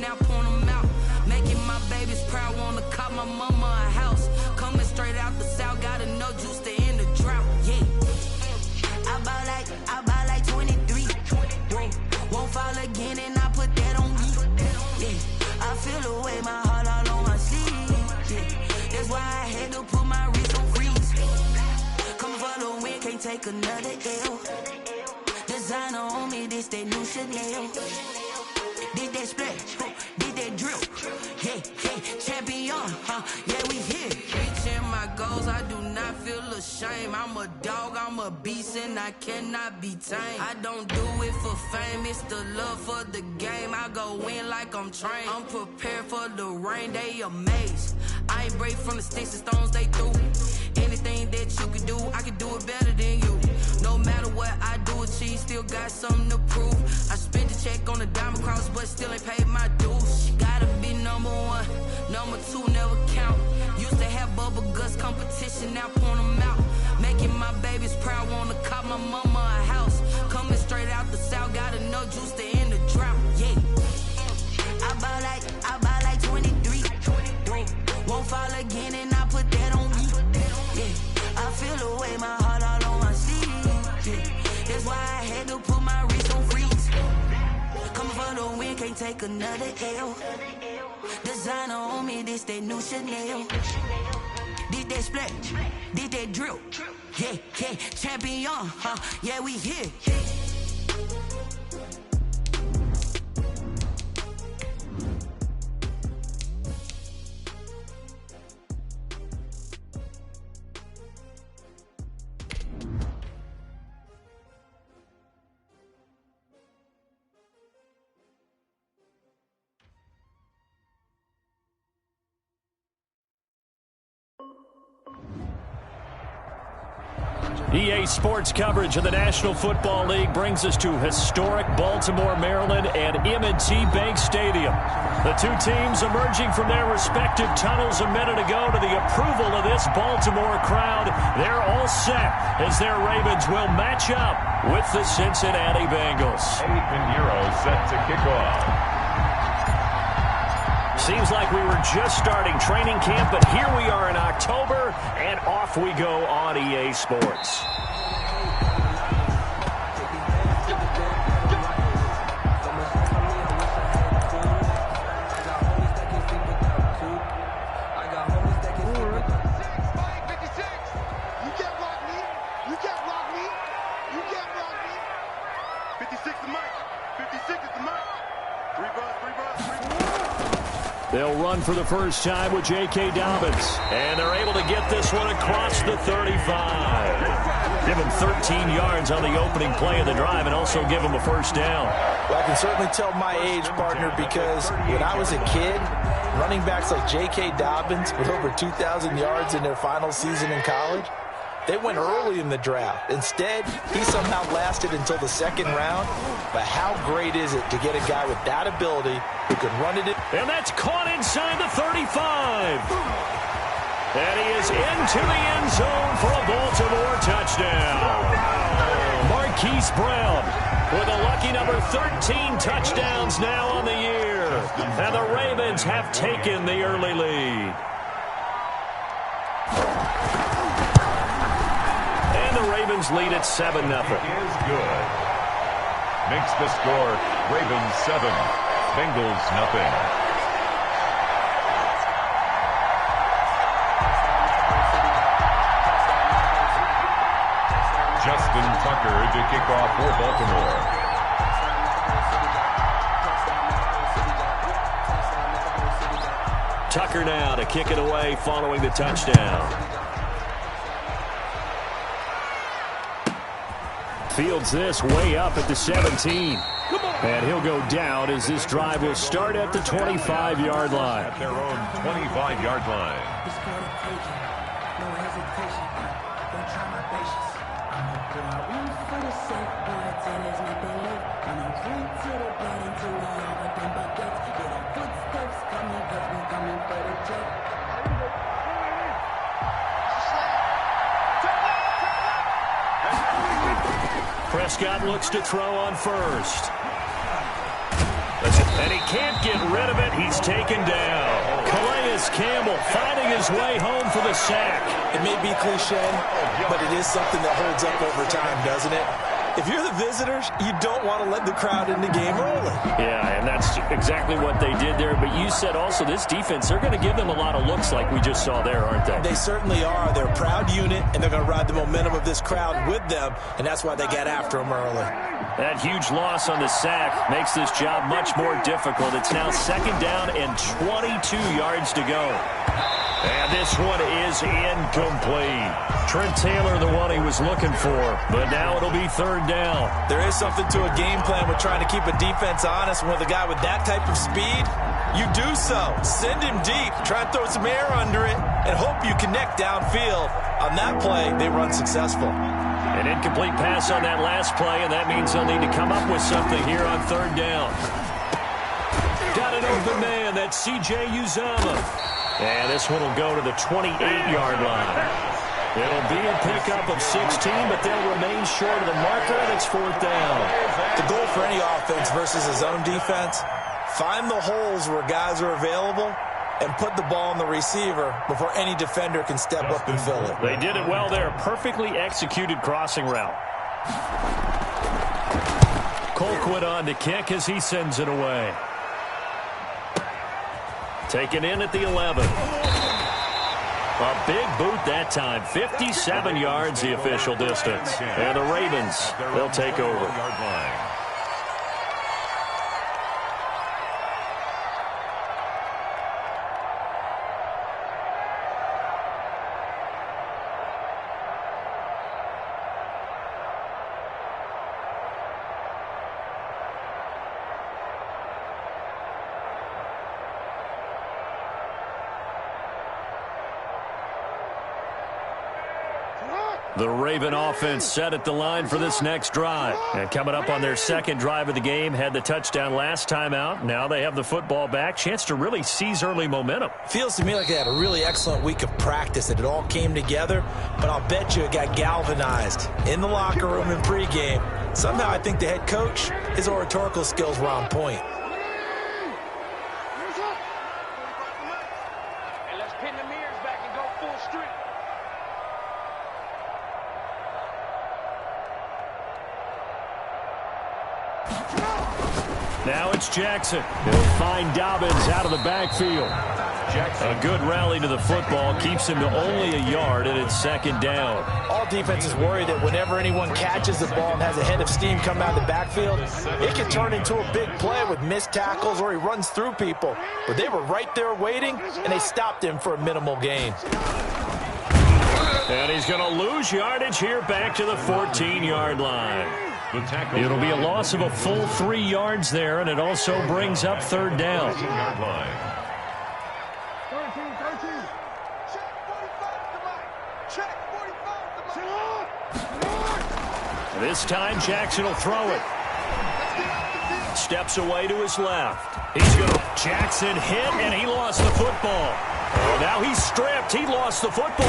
now point them out. Making my babies proud, wanna cop my mama a house. Coming straight out the south, gotta know juice to end the drought. Yeah. I buy like 23. Won't fall again and I put that on me. Yeah. I feel the way, my heart all on my sleeve. Yeah. That's why I had to put my wrist on freeze. Coming for the win, can't take another L. Designer on me, this that new Chanel. Did that splash, did that drill. Yeah, champion, yeah, we here. Reaching my goals, I do not feel ashamed. I'm a dog, I'm a beast, and I cannot be tamed. I don't do it for fame, it's the love for the game. I go in like I'm trained. I'm prepared for the rain, they amazed. I ain't break from the sticks and stones they threw. Anything that you can do, I can do it better than you. No matter what I do, achieve, still got something to prove. I spent the check on the diamond cross, but still ain't paid my dues. Gotta be number one, number two never count. Used to have bubble guts competition, now point them out. Making my babies proud, wanna cop my mama a house. Coming straight out the south, gotta know juice to end the drought. Yeah, I buy like 23. Won't fall again and I put that on me. Yeah, I feel the way, my heart all on my sleeve. Yeah, that's why I had to put my wrist on freeze. Coming for the win, can't take another L. Designer on me, this that new Chanel. Did that splash, did that drill. Yeah, champion, yeah, we here. EA Sports coverage of the National Football League brings us to historic Baltimore, Maryland and M&T Bank Stadium. The two teams emerging from their respective tunnels a minute ago to the approval of this Baltimore crowd. They're all set as their Ravens will match up with the Cincinnati Bengals. Pinheiro set to kick off. Seems like we were just starting training camp, but here we are in October, and off we go on EA Sports. They'll run for the first time with J.K. Dobbins. And they're able to get this one across the 35. Give him 13 yards on the opening play of the drive and also give him a first down. Well, I can certainly tell my age, partner, because when I was a kid, running backs like J.K. Dobbins with over 2,000 yards in their final season in college, they went early in the draft. Instead, he somehow lasted until the second round. But how great is it to get a guy with that ability who can run it in? And that's caught inside the 35. And he is into the end zone for a Baltimore touchdown. Marquise Brown with a lucky number 13 touchdowns now on the year. And the Ravens have taken the early lead. The Ravens lead at 7-0. Is good. Makes the score Ravens 7, Bengals nothing. Justin Tucker to kick off for Baltimore. Tucker now to kick it away following the touchdown. Fields this way up at the 17. And he'll go down as this drive will start at the 25-yard line. At their own 25-yard line. Prescott looks to throw on first. That's a And he can't get rid of it. He's taken down. Calais Campbell finding his way home for the sack. It may be cliche, but it is something that holds up over time, doesn't it? If you're the visitors, you don't want to let the crowd in the game early. Yeah, and that's exactly what they did there. But you said also this defense, they're going to give them a lot of looks like we just saw there, aren't they? They certainly are. They're a proud unit, and they're going to ride the momentum of this crowd with them, and that's why they got after them early. That huge loss on the sack makes this job much more difficult. It's now 2nd down and 22 yards to go. And this one is incomplete. Trent Taylor, the one he was looking for, but now it'll be 3rd down. There is something to a game plan with trying to keep a defense honest. When with a guy with that type of speed, you do so. Send him deep, try and throw some air under it, and hope you connect downfield. On that play, they run successful. An incomplete pass on that last play, and that means they'll need to come up with something here on 3rd down. Got an open man. That's C.J. Uzomah. And this one will go to the 28-yard line. It'll be a pickup of 16, but they'll remain short of the marker, and it's 4th down. The goal for any offense versus a zone defense, find the holes where guys are available and put the ball on the receiver before any defender can step up and fill it. They did it well there. Perfectly executed crossing route. Colquitt on to kick as he sends it away. Taken in at the 11. A big boot that time. 57 yards the official distance. And the Ravens, they'll take over. The Raven offense set at the line for this next drive. And coming up on their 2nd drive of the game, had the touchdown last time out. Now they have the football back. Chance to really seize early momentum. Feels to me like they had a really excellent week of practice, that it all came together. But I'll bet you it got galvanized in the locker room in pregame. Somehow I think the head coach, his oratorical skills were on point. And let's pin the mirrors back and go full strength. Now it's Jackson. He'll find Dobbins out of the backfield. A good rally to the football keeps him to only a yard, and it's 2nd down. All defenses worry that whenever anyone catches the ball and has a head of steam come out of the backfield, it can turn into a big play with missed tackles or he runs through people. But they were right there waiting, and they stopped him for a minimal gain. And he's going to lose yardage here back to the 14-yard line. It'll be a loss of a full 3 yards there, and it also brings up 3rd down. This time Jackson will throw it. Steps away to his left. He's going to Jackson hit, and he lost the football. Oh, now he's stripped. He lost the football.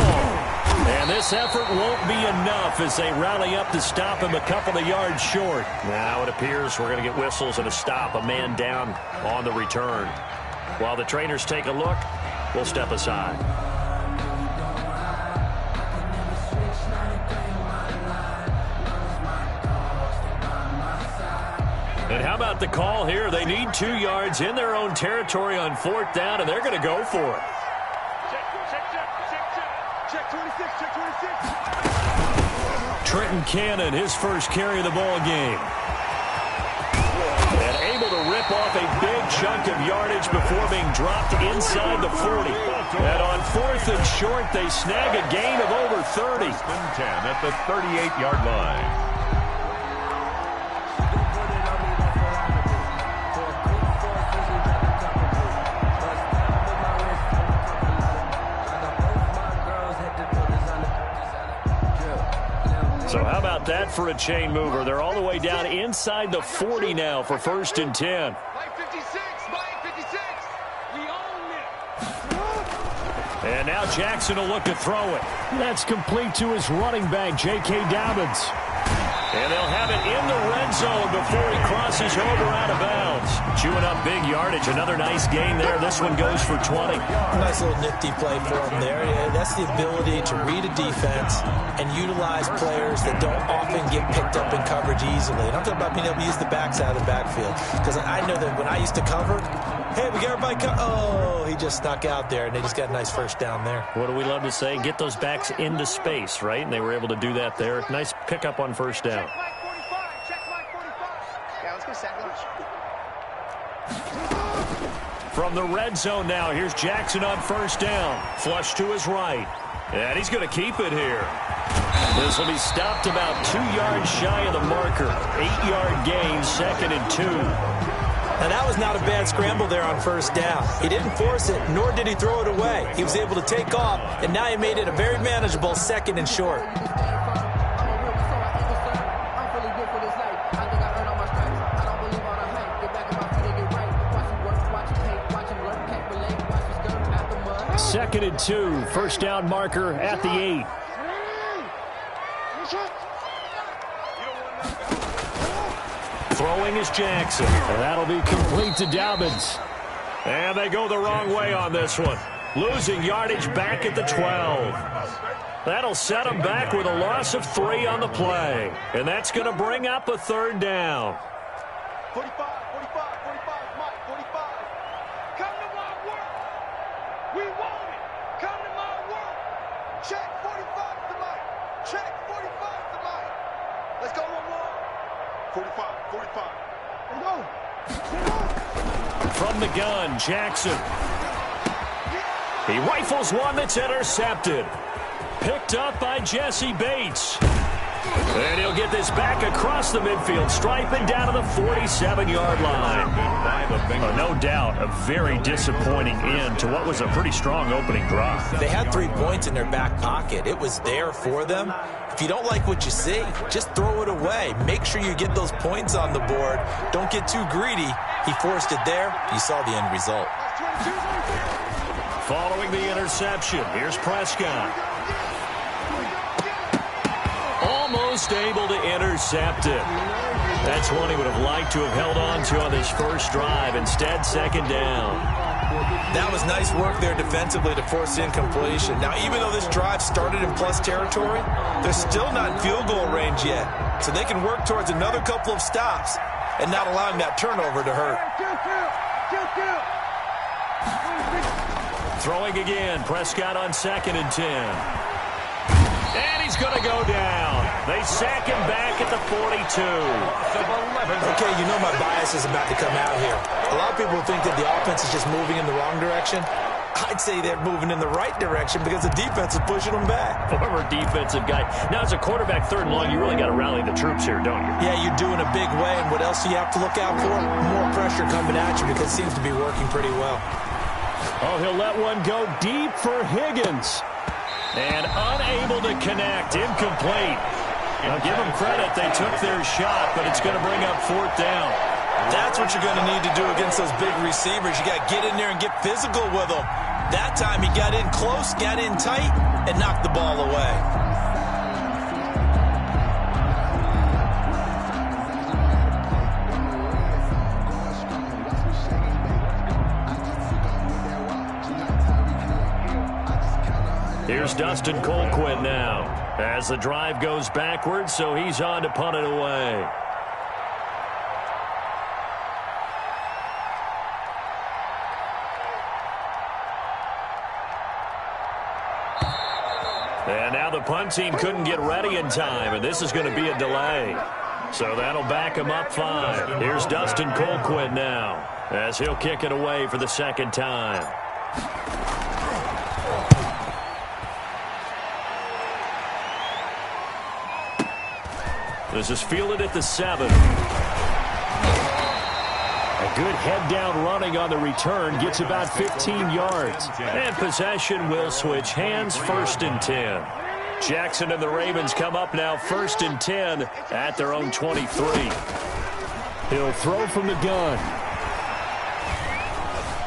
And this effort won't be enough as they rally up to stop him a couple of yards short. Now it appears we're going to get whistles and a stop. A man down on the return. While the trainers take a look, we'll step aside. And how about the call here? They need 2 yards in their own territory on 4th down, and they're going to go for it. Check 26, check 26. Trenton Cannon, his first carry of the ball game. And able to rip off a big chunk of yardage before being dropped inside the 40. And on 4th and short, they snag a gain of over 30. 10 at the 38-yard line. So how about that for a chain mover? They're all the way down inside the 40 now for 1st and 10. Mike 56, Mike 56. We own it. And now Jackson will look to throw it. That's complete to his running back, J.K. Dobbins. And they'll have it in the red zone before he crosses over out of bounds. Chewing up big yardage. Another nice gain there. This one goes for 20. Nice little nifty play for him there. Yeah, that's the ability to read a defense and utilize players that don't often get picked up in coverage easily. And I'm talking about being able to use the backside of the backfield. Because I know that when I used to cover, hey, we got everybody oh, he just snuck out there, and they just got a nice first down there. What do we love to say? Get those backs into space, right? And they were able to do that there. Nice pickup on first down. Check flag 45. Check flag 45. Yeah, let's go set lunch. From the red zone now, here's Jackson on first down. Flush to his right. And he's going to keep it here. This will be stopped about 2 yards shy of the marker. 8-yard gain, 2nd and 2. And that was not a bad scramble there on first down. He didn't force it, nor did he throw it away. He was able to take off, and now he made it a very manageable 2nd and short. Second and 2, first down marker at the 8. Throwing is Jackson. And that'll be complete to Dobbins. And they go the wrong way on this one. Losing yardage back at the 12. That'll set them back with a loss of 3 on the play. And that's going to bring up a 3rd down. 45, 45, 45, Mike, 45. Come to my work. We want it. Come to my work. Check 45 to Mike. Check 45 to Mike. Let's go one more. 45, 45. Let's go. From the gun, Jackson. He rifles one that's intercepted. Picked up by Jesse Bates. And he'll get this back across the midfield stripe and down to the 47-yard line. No doubt, a very disappointing end to what was a pretty strong opening drive. They had 3 points in their back pocket. It was there for them. If you don't like what you see, just throw it away. Make sure you get those points on the board. Don't get too greedy. He forced it there. You saw the end result. Following the interception, here's Prescott. Almost able to intercept it. That's one he would have liked to have held on to on this first drive. Instead, 2nd down. That was nice work there defensively to force incompletion. Now, even though this drive started in plus territory, they're still not in field goal range yet. So they can work towards another couple of stops and not allowing that turnover to hurt. Throwing again, Prescott on 2nd and 10. And he's going to go down. They sack him back at the 42. Okay, you know my bias is about to come out here. A lot of people think that the offense is just moving in the wrong direction. I'd say they're moving in the right direction because the defense is pushing them back. Former defensive guy. Now, as a quarterback, 3rd and long, you really got to rally the troops here, don't you? Yeah, you do in a big way. And what else do you have to look out for? More pressure coming at you because it seems to be working pretty well. Oh, he'll let one go deep for Higgins. And unable to connect. Incomplete. Now, give them credit. They took their shot, but it's going to bring up 4th down. That's what you're going to need to do against those big receivers. You got to get in there and get physical with them. That time he got in close, got in tight, and knocked the ball away. Here's Dustin Colquitt now as the drive goes backwards, so he's on to punt it away. And now the punt team couldn't get ready in time, and this is going to be a delay. So that'll back him up 5. Here's Dustin Colquitt now as he'll kick it away for the 2nd time. This is fielded at the 7. A good head-down running on the return. Gets about 15 yards. And possession will switch hands. 1st and 10. Jackson and the Ravens come up now 1st and 10 at their own 23. He'll throw from the gun.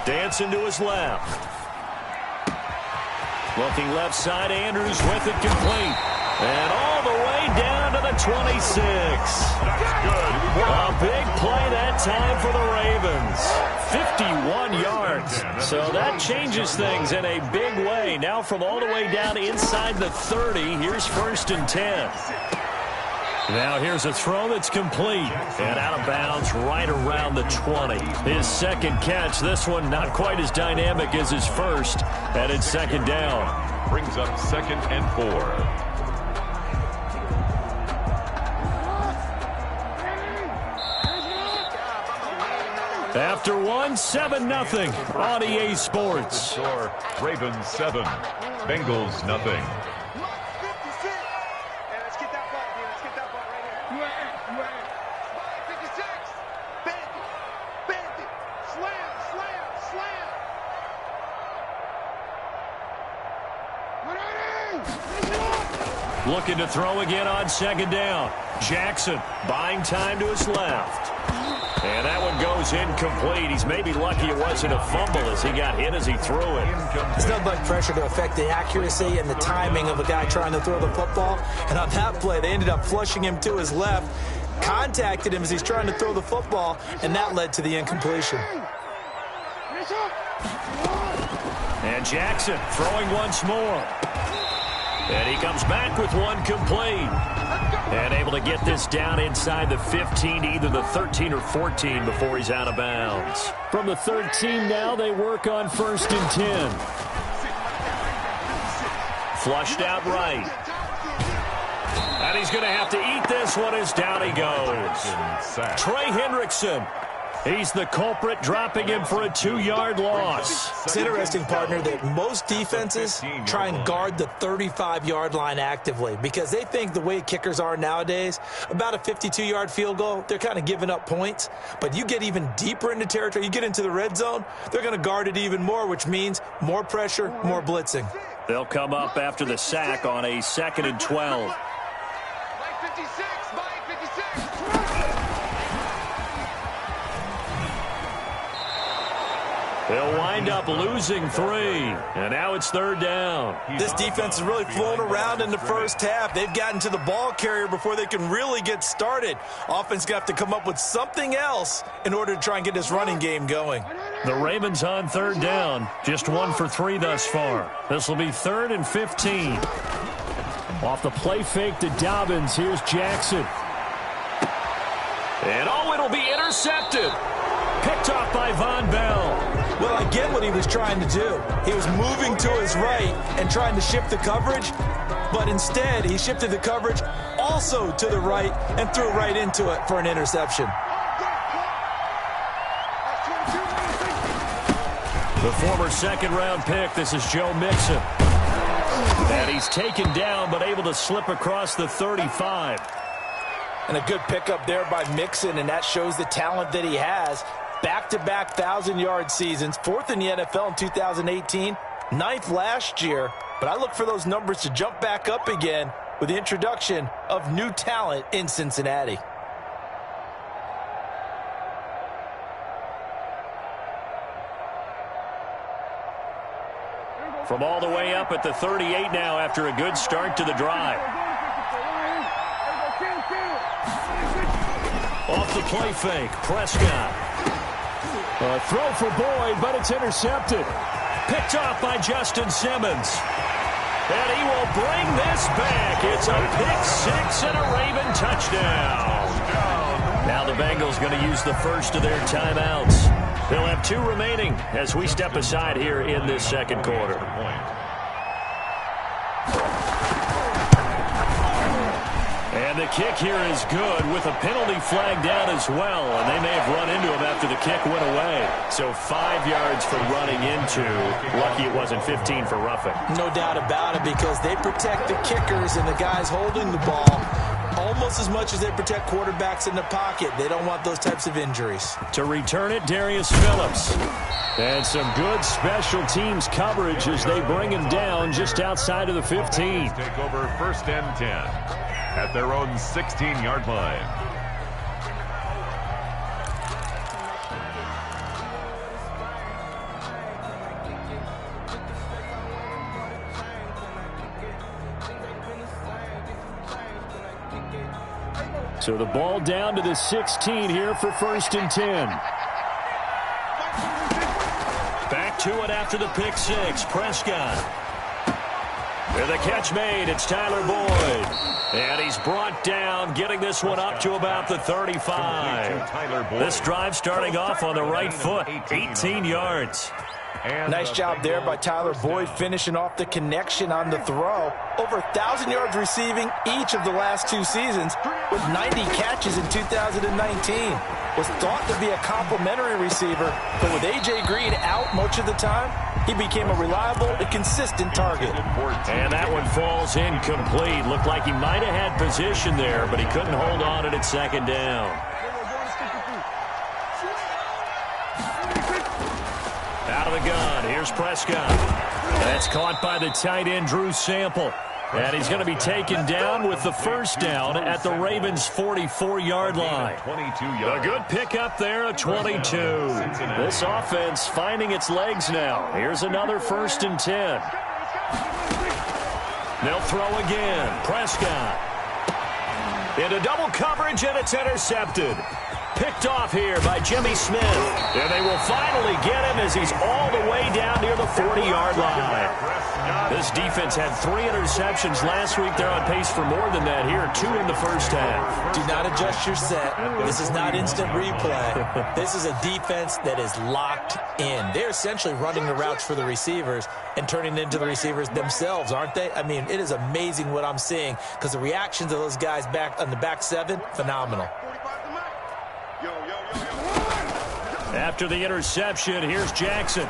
Dancing to his left. Looking left side. Andrews with it complete. And all the way down to the a 26. A big play that time for the Ravens. 51 yards. So that changes things in a big way. Now from all the way down inside the 30, here's 1st and 10. Now here's a throw that's complete and out of bounds right around the 20. His second catch, this one not quite as dynamic as his first, and it's 2nd down. Brings up 2nd and 4. After one, 7-0 on EA Sports. Score, Ravens 7, Bengals nothing. Looking to throw again on 2nd down. Jackson buying time to his left. And that one goes incomplete. He's maybe lucky it wasn't a fumble as he got hit as he threw it. It's not like pressure to affect the accuracy and the timing of a guy trying to throw the football. And on that play, they ended up flushing him to his left, contacted him as he's trying to throw the football, and that led to the incompletion. And Jackson throwing once more. And he comes back with one complete. And able to get this down inside the 15, either the 13 or 14 before he's out of bounds. From the 13 now, they work on 1st and 10. Flushed out right. And he's going to have to eat this one as down he goes. Trey Hendrickson. He's the culprit, dropping him for a 2-yard loss. It's interesting, partner, that most defenses try and guard the 35-yard line actively because they think the way kickers are nowadays, about a 52-yard field goal, they're kind of giving up points. But you get even deeper into territory, you get into the red zone, they're going to guard it even more, which means more pressure, more blitzing. They'll come up after the sack on a 2nd and 12. They'll wind up losing 3, and now it's 3rd down. This defense is really flown around in the first half. They've gotten to the ball carrier before they can really get started. Offense got to come up with something else in order to try and get this running game going. The Ravens on 3rd down, just 1 for 3 thus far. This will be 3rd and 15. Off the play fake to Dobbins, here's Jackson. And it'll be intercepted. Picked off by Von Bell. Well, I get what he was trying to do. He was moving to his right and trying to shift the coverage, but instead he shifted the coverage also to the right and threw right into it for an interception. The former 2nd-round pick, this is Joe Mixon. And he's taken down but able to slip across the 35. And a good pickup there by Mixon, and that shows the talent that he has. Back-to-back 1,000-yard seasons, 4th in the NFL in 2018, 9th last year. But I look for those numbers to jump back up again with the introduction of new talent in Cincinnati. From all the way up at the 38 now after a good start to the drive. Off the play fake, Prescott. A throw for Boyd, but it's intercepted. Picked off by Justin Simmons. And he will bring this back. It's a pick 6 and a Raven touchdown. Now the Bengals going to use the first of their timeouts. They'll have 2 remaining as we step aside here in this 2nd quarter. And the kick here is good with a penalty flag down as well. And they may have run into him after the kick went away. So 5 yards for running into. Lucky it wasn't 15 for roughing. No doubt about it, because they protect the kickers and the guys holding the ball almost as much as they protect quarterbacks in the pocket. They don't want those types of injuries. To return it, Darius Phillips. And some good special teams coverage as they bring him down just outside of the 15. Take over 1st and 10 at their own 16-yard line. So the ball down to the 16 here for 1st and 10. Back to it after the pick six. Prescott. With a catch made, it's Tyler Boyd. And he's brought down, getting this one up to about the 35. This drive starting off on the right foot, 18 yards. Nice job there by Tyler Boyd, finishing off the connection on the throw. Over 1,000 yards receiving each of the last 2 seasons, with 90 catches in 2019. Was thought to be a complimentary receiver, but with A.J. Green out much of the time, he became a reliable and consistent target. And that one falls incomplete. Looked like he might have had position there, but he couldn't hold on at 2nd down. Out of the gun, here's Prescott. That's caught by the tight end, Drew Sample. And he's going to be taken down with the 1st down at the Ravens' 44-yard line. A good pickup there, a 22. This offense finding its legs now. Here's another 1st and 10. They'll throw again. Prescott. Into double coverage, and it's intercepted. Picked off here by Jimmy Smith. And they will finally get him as he's all the way down near the 40-yard line. This defense had 3 interceptions last week. They're on pace for more than that here. 2 in the first half. Do not adjust your set. This is not instant replay. This is a defense that is locked in. They're essentially running the routes for the receivers and turning into the receivers themselves, aren't they? I mean, it is amazing what I'm seeing because the reactions of those guys back on the back 7, phenomenal. After the interception, here's Jackson.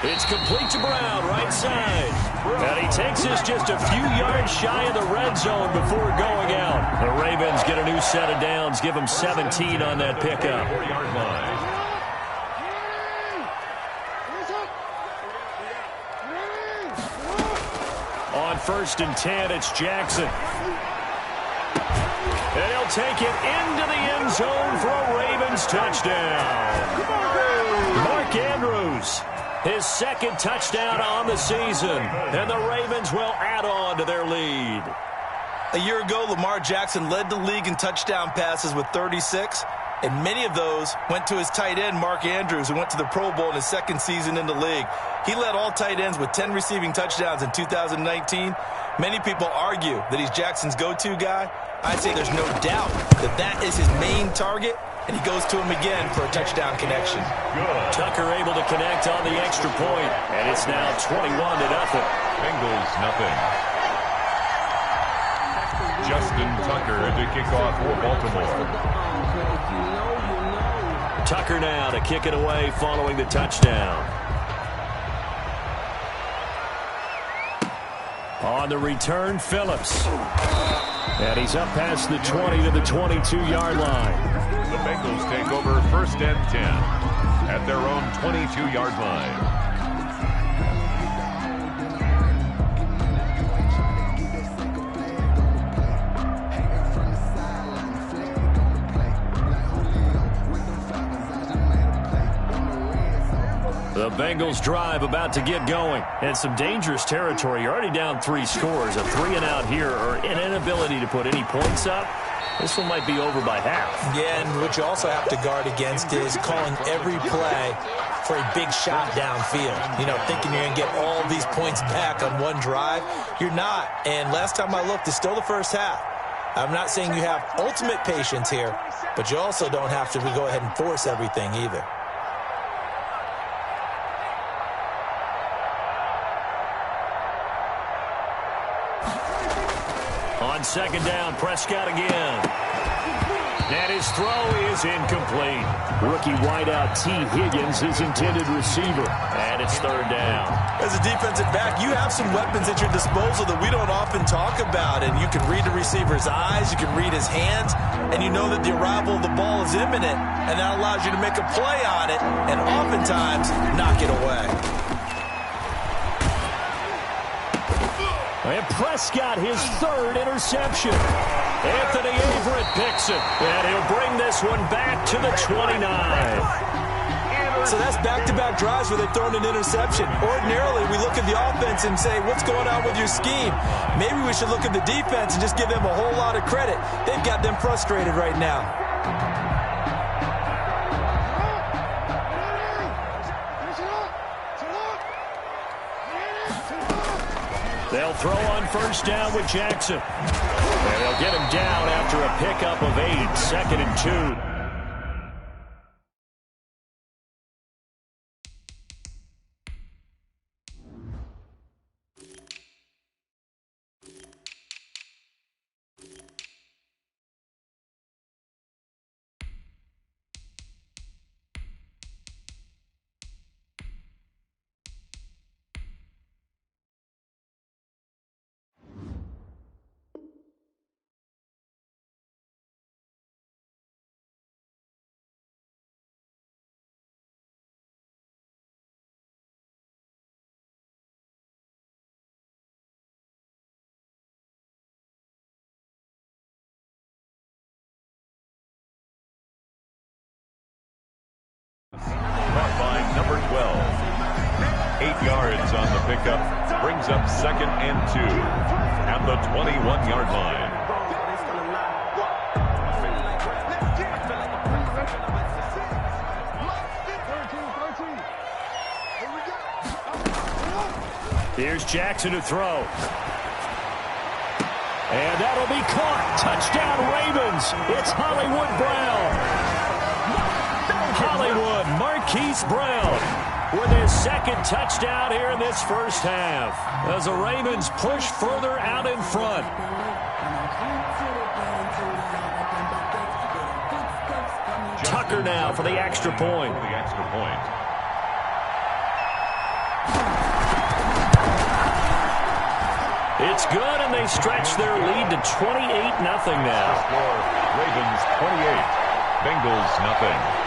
It's complete to Brown, right side. And he takes this just a few yards shy of the red zone before going out. The Ravens get a new set of downs, give them 17 on that pickup. On 1st and 10, it's Jackson. And he'll take it into the end zone for a Ravens touchdown. Mark Andrews, his 2nd touchdown on the season. And the Ravens will add on to their lead. A year ago, Lamar Jackson led the league in touchdown passes with 36. And many of those went to his tight end, Mark Andrews, who went to the Pro Bowl in his 2nd season in the league. He led all tight ends with 10 receiving touchdowns in 2019. Many people argue that he's Jackson's go-to guy. I'd say there's no doubt that that is his main target, and he goes to him again for a touchdown connection. Tucker able to connect on the extra point, and it's now 21-0. Bengals nothing. Justin Tucker to kick off for Baltimore. Tucker now to kick it away following the touchdown. On the return, Phillips. And he's up past the 20 to the 22-yard line. The Bengals take over 1st and 10 at their own 22-yard line. The Bengals drive about to get going. And some dangerous territory. You're already down 3 scores. A 3-and-out here or an inability to put any points up. This one might be over by half. Yeah, and what you also have to guard against is calling every play for a big shot downfield. You know, thinking you're going to get all these points back on one drive. You're not. And last time I looked, it's still the first half. I'm not saying you have ultimate patience here, but you also don't have to go ahead and force everything either. On 2nd down, Prescott again. And his throw is incomplete. Rookie wideout T. Higgins, his intended receiver. And it's 3rd down. As a defensive back, you have some weapons at your disposal that we don't often talk about. And you can read the receiver's eyes, you can read his hands, and you know that the arrival of the ball is imminent. And that allows you to make a play on it and oftentimes knock it away. And Prescott, his 3rd interception. Anthony Averett picks it, and he'll bring this one back to the 29. So that's back-to-back drives where they've thrown an interception. Ordinarily, we look at the offense and say, what's going on with your scheme? Maybe we should look at the defense and just give them a whole lot of credit. They've got them frustrated right now. They'll throw on first down with Jackson. And they'll get him down after a pickup of 8, 2nd and 2. Brought by number 12. 8 yards on the pickup. Brings up 2nd and 2 at the 21-yard line. Here's Jackson to throw. And that'll be caught. Touchdown Ravens. It's Hollywood Brown. Hollywood, Marquise Brown with his 2nd touchdown here in this first half as the Ravens push further out in front. Tucker now for the extra point. It's good, and they stretch their lead to 28-0 now. Ravens 28, Bengals nothing.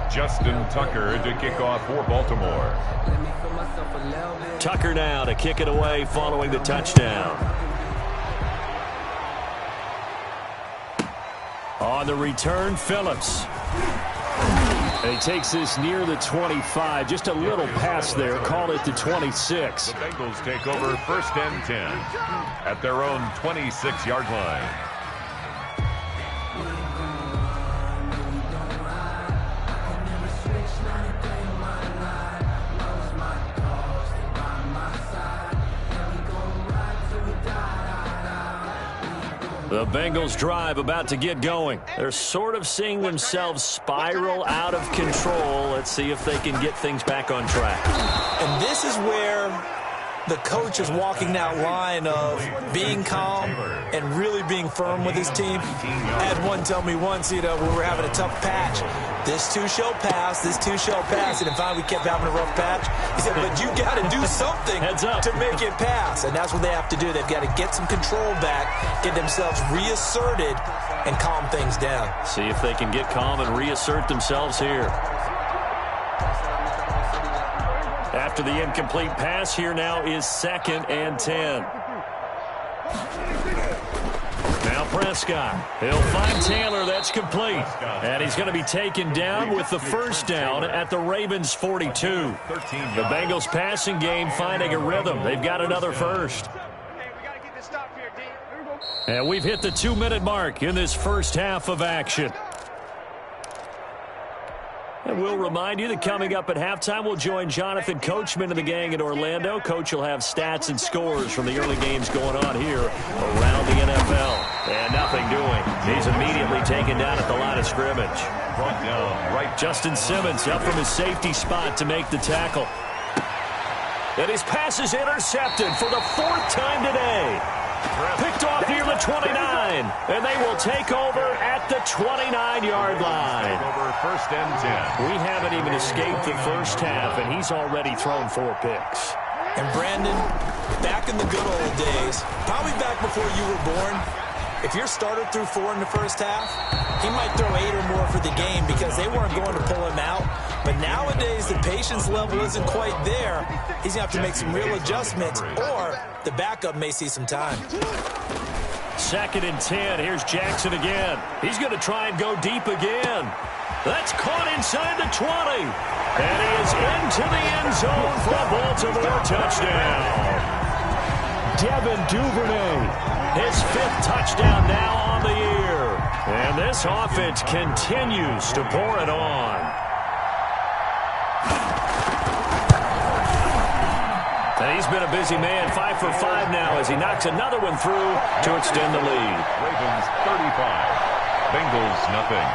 Justin Tucker to kick off for Baltimore. Tucker now to kick it away following the touchdown. On the return, Phillips. And he takes this near the 25. Just a little pass there. Call it the 26. The Bengals take over 1st and 10 at their own 26-yard line. The Bengals drive about to get going. They're sort of seeing themselves spiral out of control. Let's see if they can get things back on track. And this is where the coach is walking that line of being calm and really being firm with his team. I had one tell me once, when we were having a tough patch, this too shall pass, this too shall pass. And finally we kept having a rough patch. He said, but you got to do something to make it pass. And that's what they have to do. They've got to get some control back, get themselves reasserted, and calm things down. See if they can get calm and reassert themselves here. After the incomplete pass, here now is 2nd and 10. Now Prescott. He'll find Taylor. That's complete. And he's going to be taken down with the first down at the Ravens 42. The Bengals passing game finding a rhythm. They've got another first. And we've hit the 2-minute mark in this first half of action. And we'll remind you that coming up at halftime, we'll join Jonathan Coachman and the gang in Orlando. Coach will have stats and scores from the early games going on here around the NFL. And nothing doing. He's immediately taken down at the line of scrimmage. Justin Simmons up from his safety spot to make the tackle. And his pass is intercepted for the 4th time today. Picked off near the 29, and they will take over at the 29-yard line. Over 1st and 10. We haven't even escaped the first half, and he's already thrown 4 picks. And Brandon, back in the good old days, probably back before you were born, if your starter threw 4 in the first half, he might throw 8 or more for the game because they weren't going to pull him out. But nowadays, the patience level isn't quite there. He's going to have to make some real adjustments, or the backup may see some time. 2nd and 10. Here's Jackson again. He's going to try and go deep again. That's caught inside the 20. And he is into the end zone for a Baltimore touchdown. Devin Duvernay, his 5th touchdown now on the year. And this offense continues to pour it on. And he's been a busy man, 5 for 5 now as he knocks another one through to extend the lead. Ravens 35, Bengals nothing.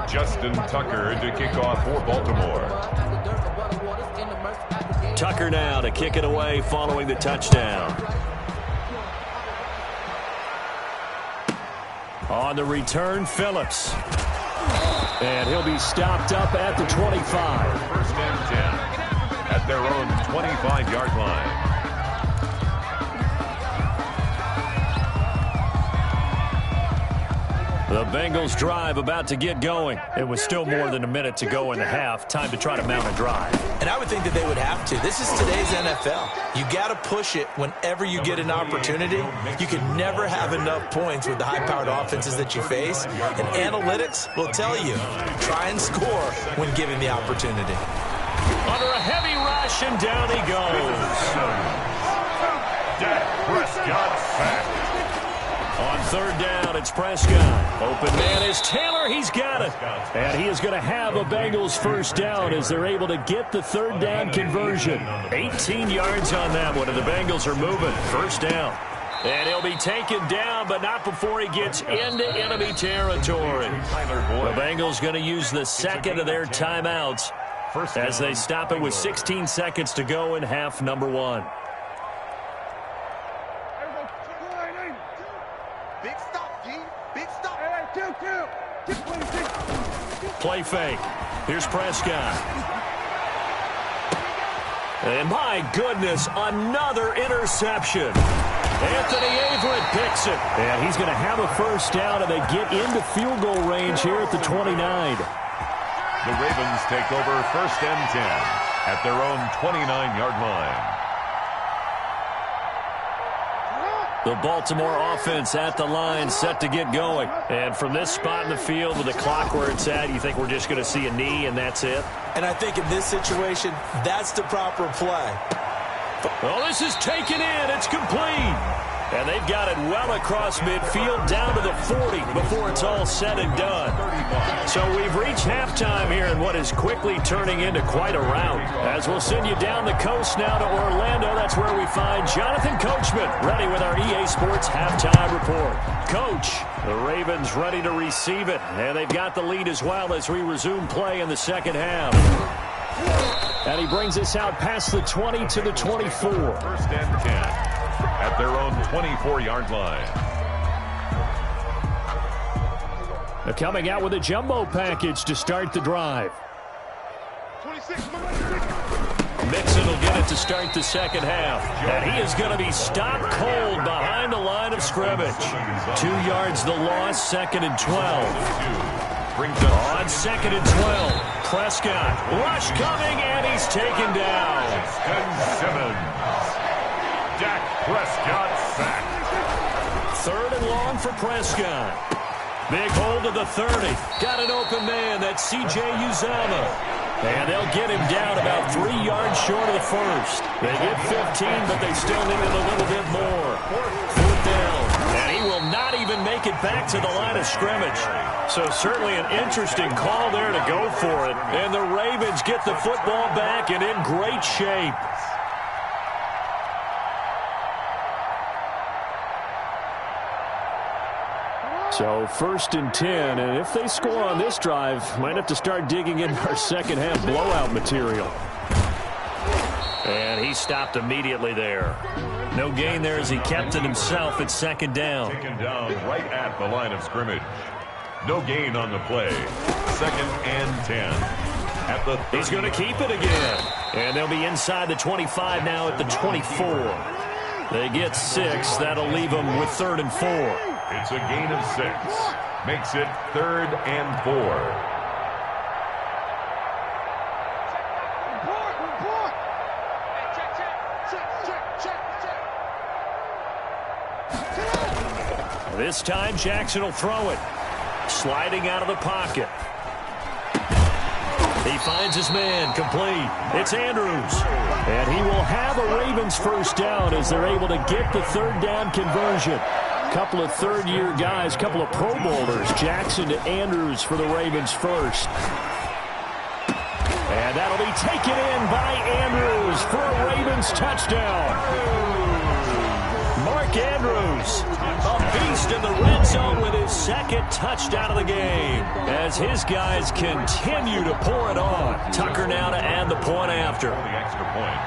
Justin Tucker to kick off for Baltimore. Tucker now to kick it away following the touchdown. On the return, Phillips. And he'll be stopped up at the 25. 1st and 10 at their own 25-yard line. The Bengals drive about to get going. It was still more than a minute to go in the half. Time to try to mount a drive. And I would think that they would have to. This is today's NFL. You got to push it whenever you get an opportunity. You can never have enough points with the high-powered offenses that you face. And analytics will tell you, try and score when given the opportunity. Under a heavy rush, and down he goes. Dak Prescott sacked. On 3rd down, it's Prescott. Open man is Taylor. He's got it. And he is going to have a Bengals 1st down as they're able to get the 3rd down conversion. 18 yards on that one, and the Bengals are moving. 1st down. And he'll be taken down, but not before he gets into enemy territory. The Bengals going to use the 2nd of their timeouts as they stop it with 16 seconds to go in half number 1. Play fake. Here's Prescott. And my goodness, another interception. Anthony Averett picks it. And he's going to have a 1st down, and they get into field goal range here at the 29. The Ravens take over 1st and 10 at their own 29-yard line. The Baltimore offense at the line, set to get going. And from this spot in the field with the clock where it's at, you think we're just going to see a knee and that's it? And I think in this situation, that's the proper play. Well, this is taken in. It's complete. And they've got it well across midfield down to the 40 before it's all said and done. So we've reached halftime here in what is quickly turning into quite a rout. As we'll send you down the coast now to Orlando, that's where we find Jonathan Coachman ready with our EA Sports halftime report. Coach, the Ravens ready to receive it, and they've got the lead as well as we resume play in the 2nd half. And he brings us out past the 20 to the 24. 1st and 10 at their own 24-yard line. They're coming out with a jumbo package to start the drive. Mixon will get it to start the 2nd half. And he is going to be stopped cold behind the line of scrimmage. 2 yards the loss, 2nd and 12. On 2nd and 12, Prescott. Rush coming, and he's taken down. And Simmons. Dak Prescott sacked. 3rd and long for Prescott. Big hold of the 30. Got an open man. That's C.J. Uzomah. And they'll get him down about 3 yards short of the 1st. They get 15, but they still needed a little bit more. 4th down. And he will not even make it back to the line of scrimmage. So certainly an interesting call there to go for it. And the Ravens get the football back and in great shape. So 1st and 10, and if they score on this drive, might have to start digging in our 2nd half blowout material. And he stopped immediately there. No gain there as he kept it himself at 2nd down. Taken down right at the line of scrimmage. No gain on the play. 2nd and 10. at the 30. He's going to keep it again. And they'll be inside the 25 now at the 24. They get 6. That'll leave them with 3rd and 4. It's a gain of 6. Makes it 3rd and 4. This time, Jackson will throw it. Sliding out of the pocket. He finds his man, complete. It's Andrews. And he will have a Ravens first down as they're able to get the 3rd down conversion. Couple of third-year guys, couple of Pro Bowlers. Jackson to Andrews for the Ravens first. And that'll be taken in by Andrews for a Ravens touchdown. Mark Andrews, a beast in the red zone with his 2nd touchdown of the game as his guys continue to pour it on. Tucker now to add the point after. The extra point.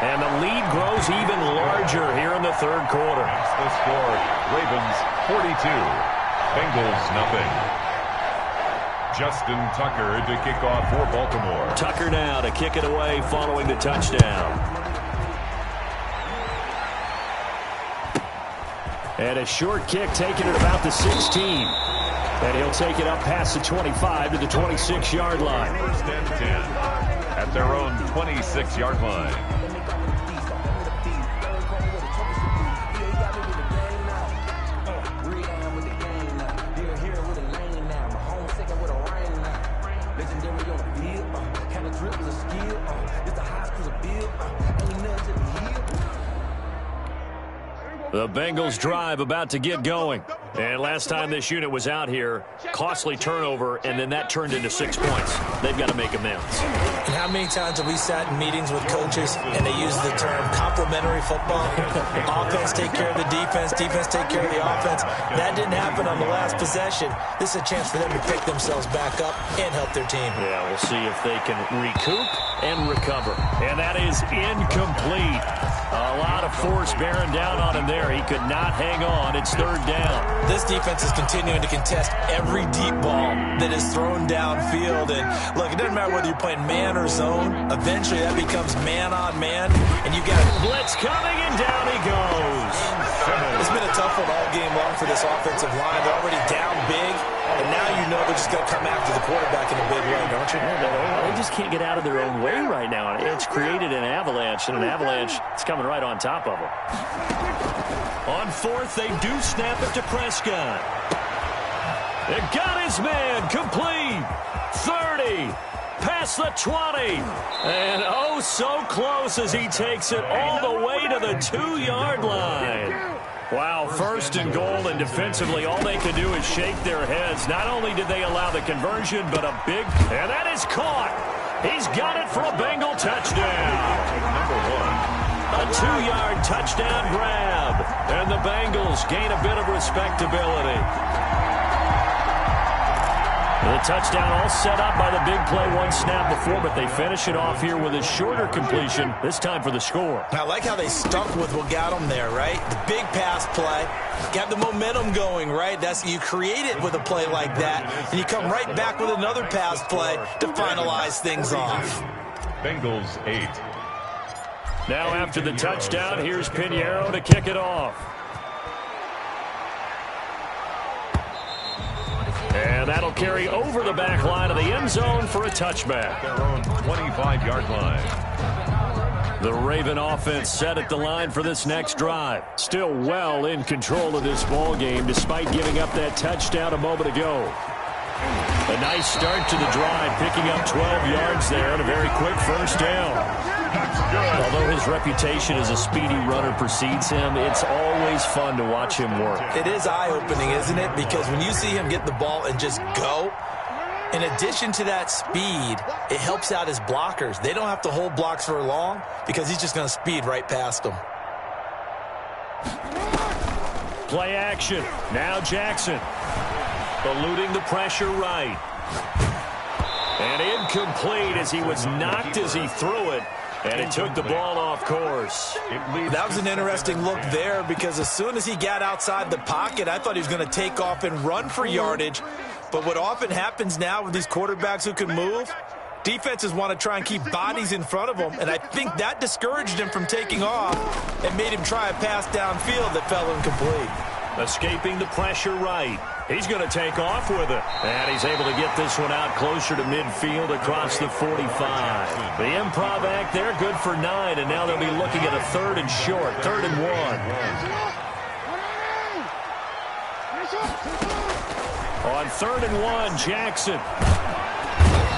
And the lead grows even larger here in the 3rd quarter. That's the score. Ravens 42. Bengals nothing. Justin Tucker to kick off for Baltimore. Tucker now to kick it away following the touchdown. And a short kick taken at about the 16. And he'll take it up past the 25 to the 26-yard line. 1st and 10 at their own 26-yard line. The Bengals drive about to get going. And last time this unit was out here, costly turnover, and then that turned into 6 points. They've got to make amends. And how many times have we sat in meetings with coaches and they use the term complementary football? Offense take care of the defense, defense take care of the offense. That didn't happen on the last possession. This is a chance for them to pick themselves back up and help their team. Yeah, we'll see if they can recoup and recover. And that is incomplete. A lot of force bearing down on him there. He could not hang on. It's 3rd down. This defense is continuing to contest every deep ball that is thrown downfield. And look, it doesn't matter whether you're playing man or zone. Eventually that becomes man on man. And you got blitz coming, and down he goes. It's been a tough one all game long for this offensive line. They're already down big. And now you know they're just going to come after the quarterback in a big way, don't you? They just can't get out of their own way right now. It's created an avalanche, and an avalanche is coming right on top of them. On 4th, they do snap it to Prescott. They got his man, complete. 30, past the 20. And oh, so close as he takes it all the way to the 2-yard line. Wow, 1st and goal, and defensively all they can do is shake their heads. Not only did they allow the conversion, but a big, and that is caught. He's got it for a Bengal touchdown. Number 1. A 2-yard touchdown grab, and the Bengals gain a bit of respectability. The touchdown all set up by the big play, one snap before, but they finish it off here with a shorter completion, this time for the score. I like how they stuck with what got them there, right? The big pass play, got the momentum going, right? You create it with a play like that, and you come right back with another pass play to finalize things off. Bengals 8. Now after the touchdown, here's Pinheiro to kick it off. And that'll carry over the back line of the end zone for a touchback. Their own 25-yard line. The Raven offense set at the line for this next drive. Still well in control of this ball game despite giving up that touchdown a moment ago. A nice start to the drive, picking up 12 yards there and a very quick first down. Although his reputation as a speedy runner precedes him, it's always fun to watch him work. It is eye-opening, isn't it? Because when you see him get the ball and just go, in addition to that speed, it helps out his blockers. They don't have to hold blocks for long because he's just going to speed right past them. Play action. Now Jackson. Eluding the pressure right. And incomplete as he was knocked as he threw it. And it took the ball off course. That was an interesting look there because as soon as he got outside the pocket, I thought he was going to take off and run for yardage. But what often happens now with these quarterbacks who can move, defenses want to try and keep bodies in front of them, and I think that discouraged him from taking off and made him try a pass downfield that fell incomplete. Escaping the pressure right. He's going to take off with it. And he's able to get this one out closer to midfield across the 45. The improv act there, good for 9, and now they'll be looking at a 3rd and short, 3rd and 1. On 3rd and 1, Jackson.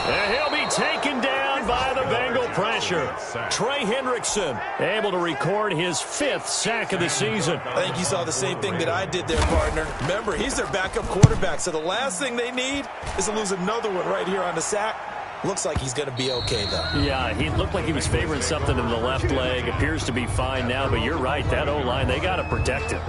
And he'll be taken down by the Bengal pressure. Trey Hendrickson able to record his 5th sack of the season. I think you saw the same thing that I did there, partner. Remember, he's their backup quarterback, so the last thing they need is to lose another one right here on the sack. Looks like he's going to be okay, though. Yeah, he looked like he was favoring something in the left leg. Appears to be fine now, but you're right. That O-line, they got to protect him.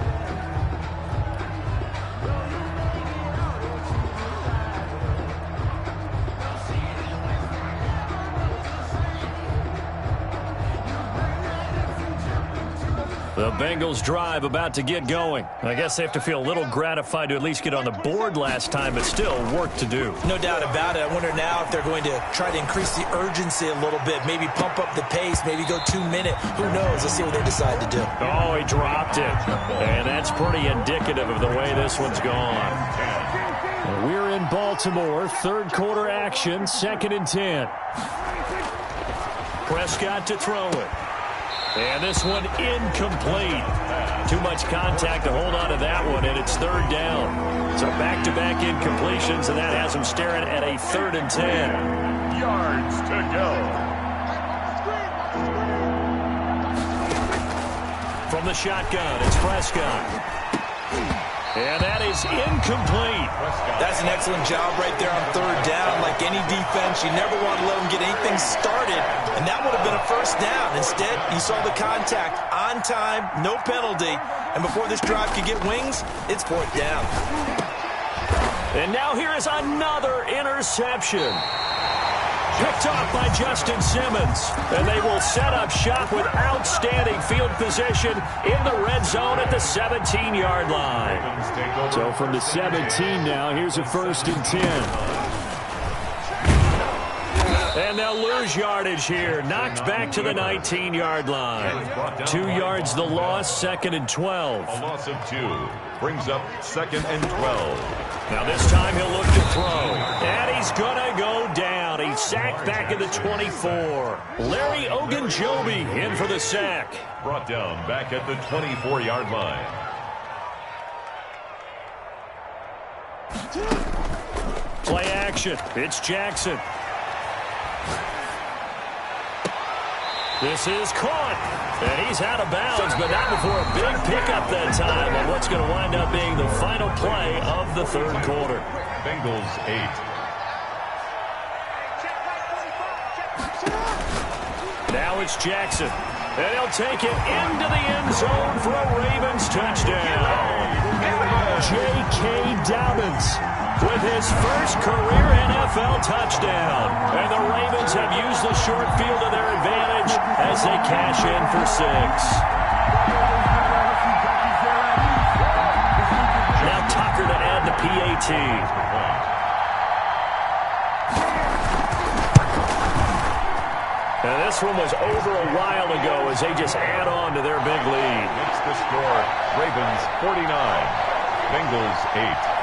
The Bengals drive about to get going. I guess they have to feel a little gratified to at least get on the board last time, but still work to do. No doubt about it. I wonder now if they're going to try to increase the urgency a little bit, maybe pump up the pace, maybe go 2 minute. Who knows? Let's see what they decide to do. Oh, he dropped it. And that's pretty indicative of the way this one's gone. We're in Baltimore, 3rd quarter action, 2nd and 10. Prescott to throw it. And this one incomplete. Too much contact to hold on to that one, and it's 3rd down. So back-to-back incompletions, and that has him staring at a 3rd and 10. Yards to go. From the shotgun, it's Prescott. And that is incomplete. That's an excellent job right there on 3rd down. Like any defense, you never want to let them get anything started, and that would have been a 1st down. Instead, you saw the contact on time, no penalty, and before this drive could get wings, it's 4th down. And now here is another interception. Picked off by Justin Simmons. And they will set up shop with outstanding field position in the red zone at the 17-yard line. So from the 17 now, here's a 1st and 10. And they'll lose yardage here. Knocked back to the 19-yard line. 2 yards the loss, 2nd and 12. A loss of 2 brings up 2nd and 12. Now this time he'll look to throw. And he's going to go down. He's sacked back at the 24. Larry Ogunjobi in for the sack. Brought down back at the 24-yard line. Play action. It's Jackson. This is caught. And he's out of bounds, but not before a big pickup that time on what's going to wind up being the final play of the 3rd quarter. Bengals 8. Now it's Jackson. And he'll take it into the end zone for a Ravens touchdown. J.K. Dobbins with his 1st career NFL touchdown. And the Ravens have used the short field to their advantage as they cash in for 6. Now Tucker to add the PAT. And this one was over a while ago as they just add on to their big lead. It's the score. Ravens 49. Bengals 8.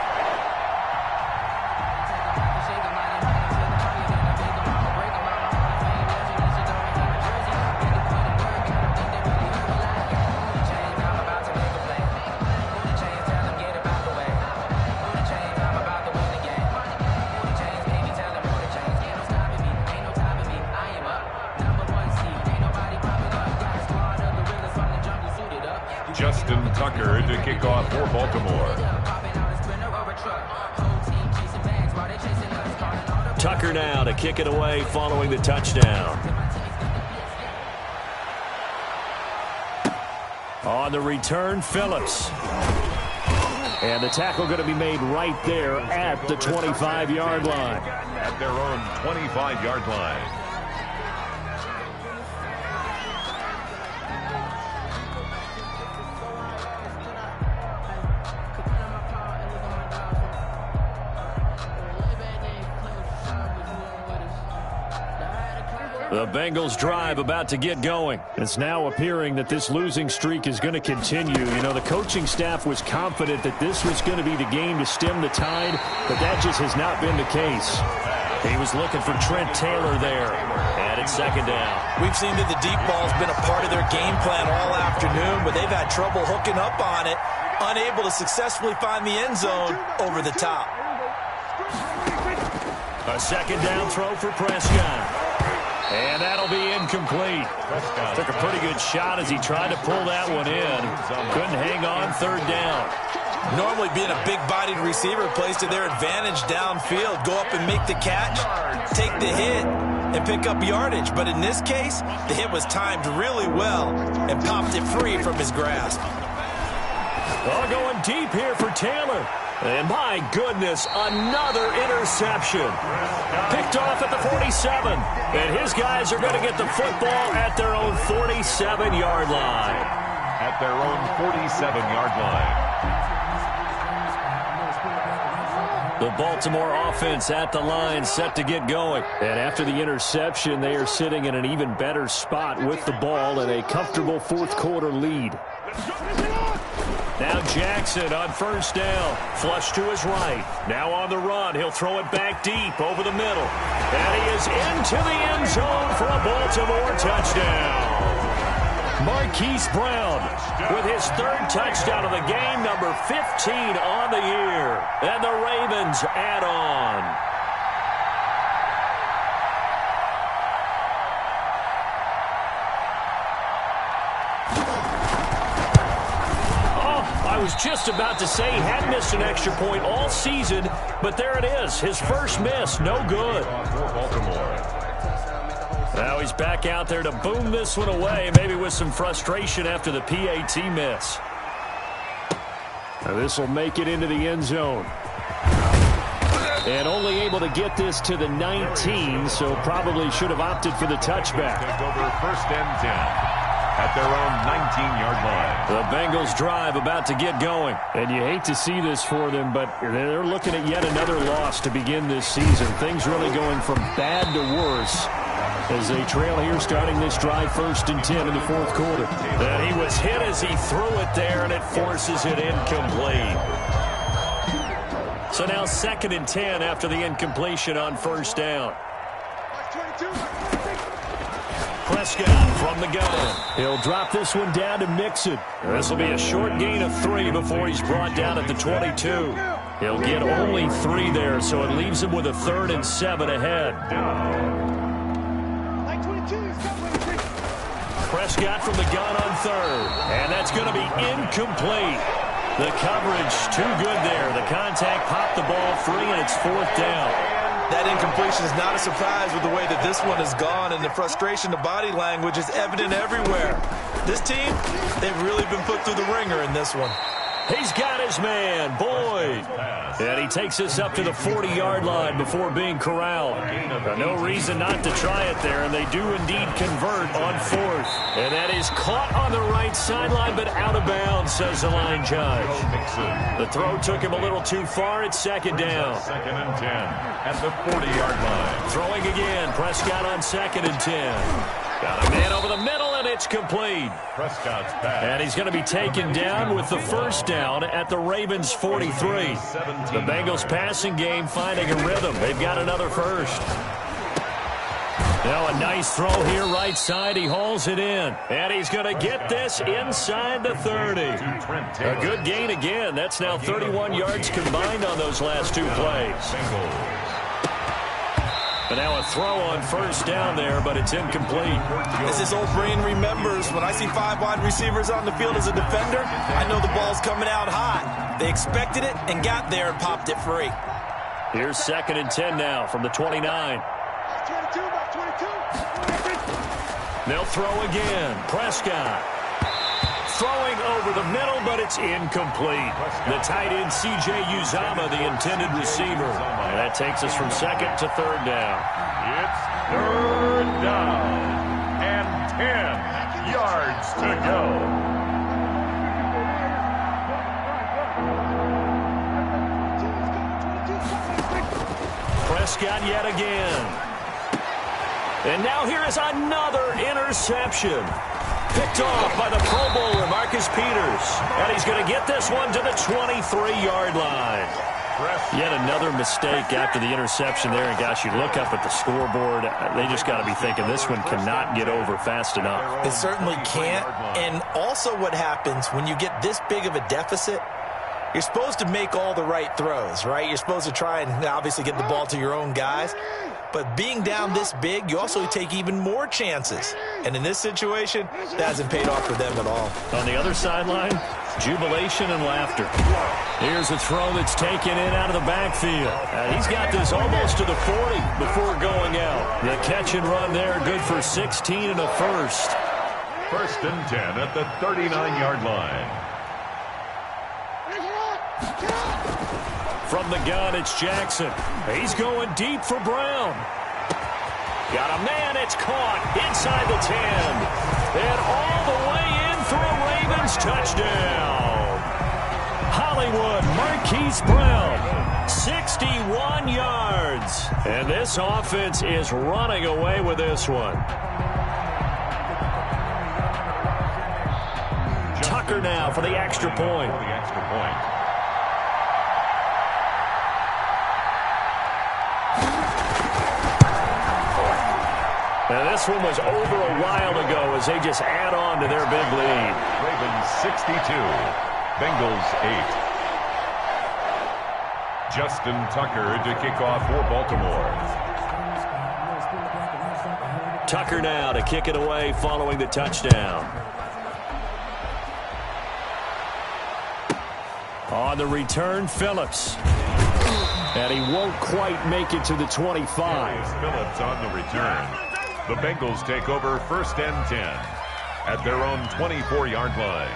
Justin Tucker to kick off for Baltimore. Tucker now to kick it away following the touchdown. On the return, Phillips. And the tackle going to be made right there at the 25-yard line. At their own 25-yard line. The Bengals drive about to get going. It's now appearing that this losing streak is going to continue. You know, the coaching staff was confident that this was going to be the game to stem the tide, but that just has not been the case. He was looking for Trent Taylor there, and it's second down. We've seen that the deep ball's been a part of their game plan all afternoon, but they've had trouble hooking up on it, unable to successfully find the end zone over the top. A second down throw for Prescott. And that'll be incomplete. Took a pretty good shot as he tried to pull that one in. Couldn't hang on, third down. Normally being a big-bodied receiver plays to their advantage downfield. Go up and make the catch, take the hit, and pick up yardage. But in this case, the hit was timed really well and popped it free from his grasp. Oh, going deep here for Taylor. And my goodness, another interception. Picked off at the 47. And his guys are going to get the football at their own 47-yard line. At their own 47-yard line. The Baltimore offense at the line, set to get going. And after the interception, they are sitting in an even better spot with the ball and a comfortable fourth-quarter lead. Now Jackson on first down. Flush to his right. Now on the run. He'll throw it back deep over the middle. And he is into the end zone for a Baltimore touchdown. Marquise Brown with his third touchdown of the game, number 15 on the year. And the Ravens add on. I was just about to say he hadn't missed an extra point all season, but there it is. His first miss, no good. Now he's back out there to boom this one away, maybe with some frustration after the PAT miss. Now this will make it into the end zone. And only able to get this to the 19, so probably should have opted for the touchback. Over first and 10. At their own 19-yard line. The Bengals drive about to get going. And you hate to see this for them, but they're looking at yet another loss to begin this season. Things really going from bad to worse as they trail here starting this drive first and 10 in the fourth quarter. And he was hit as he threw it there, and it forces it incomplete. So now second and 10 after the incompletion on first down. Prescott from the gun. He'll drop this one down to Mixon. This will be a short gain of 3 before he's brought down at the 22. He'll get only 3 there, so it leaves him with a 3rd and 7 ahead. Prescott from the gun on third. And that's going to be incomplete. The coverage too good there. The contact popped the ball free, and it's 4th down. That incompletion is not a surprise with the way that this one has gone, and the frustration, the body language is evident everywhere. This team, they've really been put through the ringer in this one. He's got his man, Boyd. And he takes us up to the 40-yard line before being corralled. No reason not to try it there, and they do indeed convert on 4th. And that is caught on the right sideline, but out of bounds, says the line judge. The throw took him a little too far. It's second down. Second and 10 at the 40-yard line. Throwing again. Prescott on second and 10. Got a man over the middle, and it's complete. Prescott's pass. And he's going to be taken down with the first down at the Ravens' 43. The Bengals passing game finding a rhythm. They've got another first. Now a nice throw here right side. He hauls it in. And he's going to get this inside the 30. A good gain again. That's now 31 yards combined on those last 2 plays. But now a throw on first down there, but it's incomplete. As his old brain remembers, when I see 5 wide receivers on the field as a defender, I know the ball's coming out hot. They expected it and got there and popped it free. Here's second and 10 now from the 29. They'll throw again. Prescott. Throwing over the middle, but it's incomplete. The tight end, C.J. Uzomah, the intended receiver. And that takes us from second to third down. It's third down and 10 yards to go. Prescott yet again. And now here is another interception. Picked off by the Pro Bowler, Marcus Peters. And he's going to get this one to the 23-yard line. Yet another mistake after the interception there. And, gosh, you look up at the scoreboard. They just got to be thinking this one cannot get over fast enough. It certainly can't. And also what happens when you get this big of a deficit, you're supposed to make all the right throws, right? You're supposed to try and obviously get the ball to your own guys. But being down this big, you also take even more chances. And in this situation, that hasn't paid off for them at all. On the other sideline, jubilation and laughter. Here's a throw that's taken in out of the backfield. He's got this almost to the 40 before going out. The catch and run there, good for 16 and a first. 1st and 10 at the 39-yard line. From the gun, it's Jackson. He's going deep for Brown. Got a man, it's caught inside the 10. And all the way in for a Ravens touchdown. Hollywood Marquise Brown, 61 yards. And this offense is running away with this one. Tucker now for the extra point. Now this one was over a while ago as they just add on to their big lead. Ravens 62, Bengals 8. Justin Tucker to kick off for Baltimore. Tucker now to kick it away following the touchdown. On the return, Phillips. And he won't quite make it to the 25. Phillips on the return. The Bengals take over 1st and 10 at their own 24-yard line.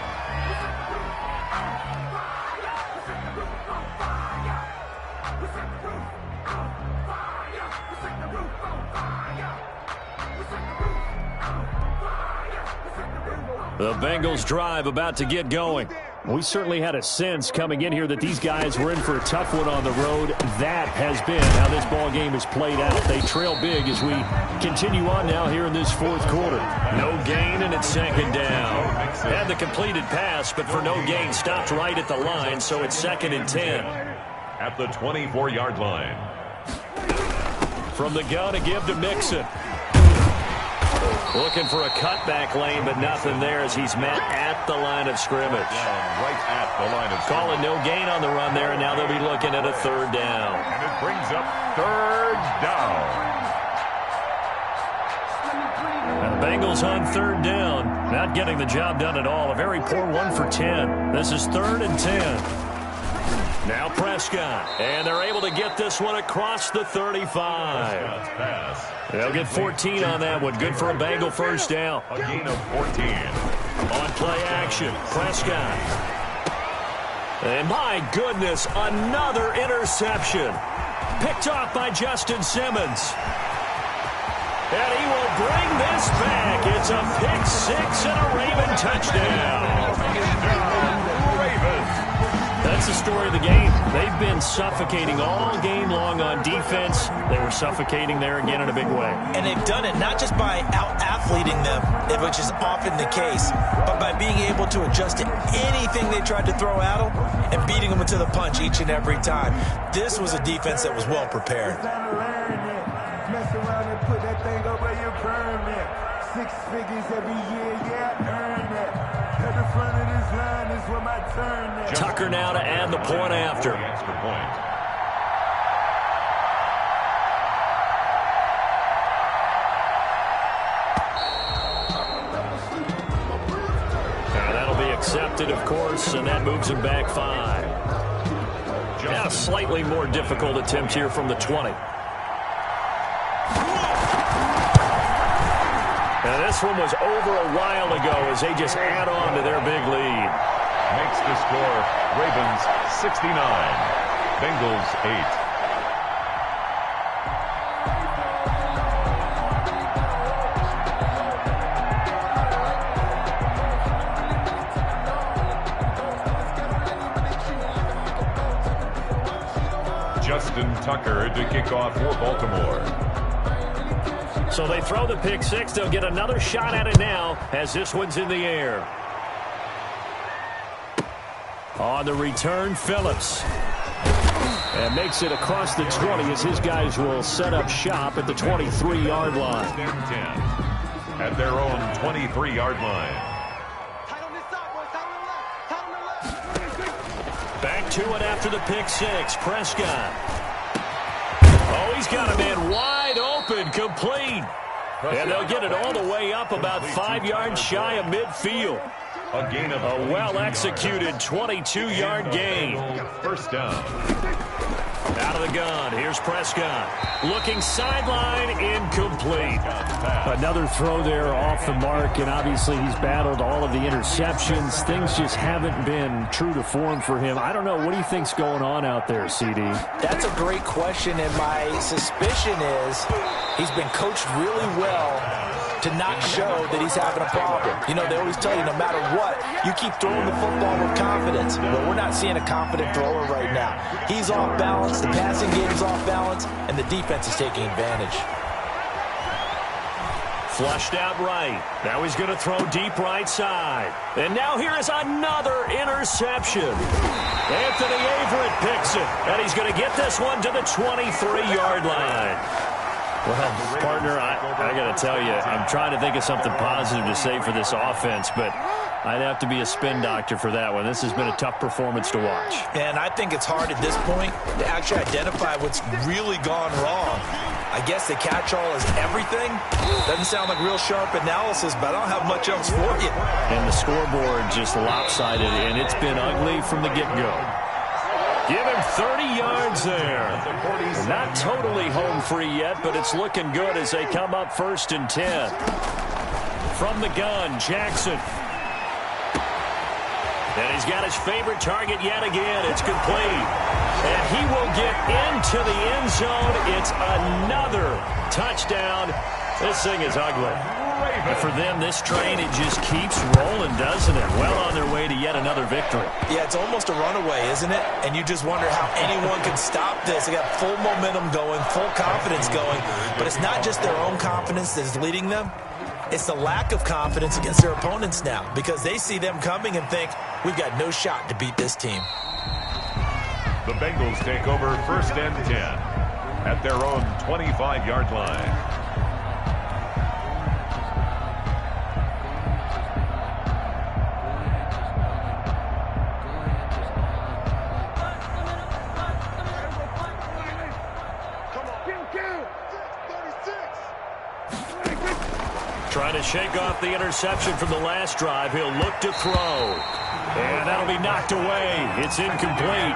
The Bengals drive about to get going. We certainly had a sense coming in here that these guys were in for a tough one on the road. That has been how this ball game has played out. They trail big as we continue on now here in this 4th quarter. No gain, and it's 2nd down. Had the completed pass, but for no gain, stopped right at the line, so it's 2nd and 10. At the 24-yard line. From the gun, a give to Mixon. Looking for a cutback lane, but nothing there as he's met at the line of scrimmage. Right at the line of scrimmage. Calling no gain on the run there, and now they'll be looking at a 3rd down. And it brings up 3rd down. And the Bengals on 3rd down. Not getting the job done at all. A very poor 1 for 10. This is 3rd and 10. Now Prescott. And they're able to get this one across the 35. They'll get 14 on that one. Good for a Bengal 1st down. A gain of 14. On play action, Prescott. And my goodness, another interception. Picked off by Justin Simmons. And he will bring this back. It's a pick 6 and a Raven touchdown. Ravens. That's the story of the game. They've been suffocating all game long on defense. They were suffocating there again in a big way. And they've done it not just by out-athleting them, which is often the case, but by being able to adjust to anything they tried to throw at them and beating them into the punch each and every time. This was a defense that was well prepared. Mess around and put that thing over your permit. 6 figures every year, yeah, earn that. At the front of this line is where my turn is. Tucker now to add the point after. Extra point. Now that'll be accepted, of course, and that moves him back 5. Now a slightly more difficult attempt here from the 20. Now this one was over a while ago as they just add on to their big lead. Makes the score Ravens 69, Bengals 8. Justin Tucker to kick off for Baltimore. So they throw the pick six. They'll get another shot at it now as this one's in the air. On the return, Phillips. And makes it across the 20 as his guys will set up shop at the 23-yard line. At their own 23-yard line. Back to it after the pick six. Prescott. Oh, he's got a man wide open, complete. And they'll get it all the way up about 5 yards shy of midfield. A well-executed 22-yard gain. First down. Out of the gun, here's Prescott. Looking sideline, incomplete. Another throw there off the mark, and obviously he's battled all of the interceptions. Things just haven't been true to form for him. I don't know, what do you think's going on out there, CD? That's a great question, and my suspicion is he's been coached really well to not show that he's having a problem. You know, they always tell you no matter what, you keep throwing the football with confidence. But we're not seeing a confident thrower right now. He's off balance, the passing game's off balance, and the defense is taking advantage. Flushed out right. Now he's going to throw deep right side. And now here is another interception. Anthony Averett picks it. And he's going to get this one to the 23-yard line. Well, partner, I got to tell you, I'm trying to think of something positive to say for this offense, but I'd have to be a spin doctor for that one. This has been a tough performance to watch. And I think it's hard at this point to actually identify what's really gone wrong. I guess the catch-all is everything. Doesn't sound like real sharp analysis, but I don't have much else for you. And the scoreboard just lopsided, and it's been ugly from the get-go. Give him 30 yards there. Not totally home free yet, but it's looking good as they come up 1st and 10. From the gun, Jackson. And he's got his favorite target yet again. It's complete. And he will get into the end zone. It's another touchdown. This thing is ugly. And for them, this train, it just keeps rolling, doesn't it? Well on their way to yet another victory. Yeah, it's almost a runaway, isn't it? And you just wonder how anyone can stop this. They got full momentum going, full confidence going. But it's not just their own confidence that's leading them. It's the lack of confidence against their opponents now because they see them coming and think, we've got no shot to beat this team. The Bengals take over 1st and 10 at their own 25-yard line. Trying to shake off the interception from the last drive. He'll look to throw. And that'll be knocked away. It's incomplete.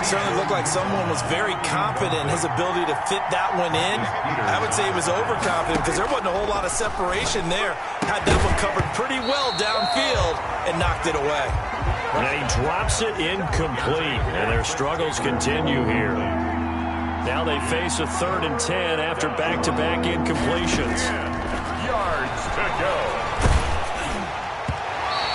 Certainly looked like someone was very confident in his ability to fit that one in. I would say he was overconfident because there wasn't a whole lot of separation there. Had that one covered pretty well downfield and knocked it away. And he drops it incomplete. And their struggles continue here. Now they face a 3rd and 10 after back-to-back incompletions. Yards to go.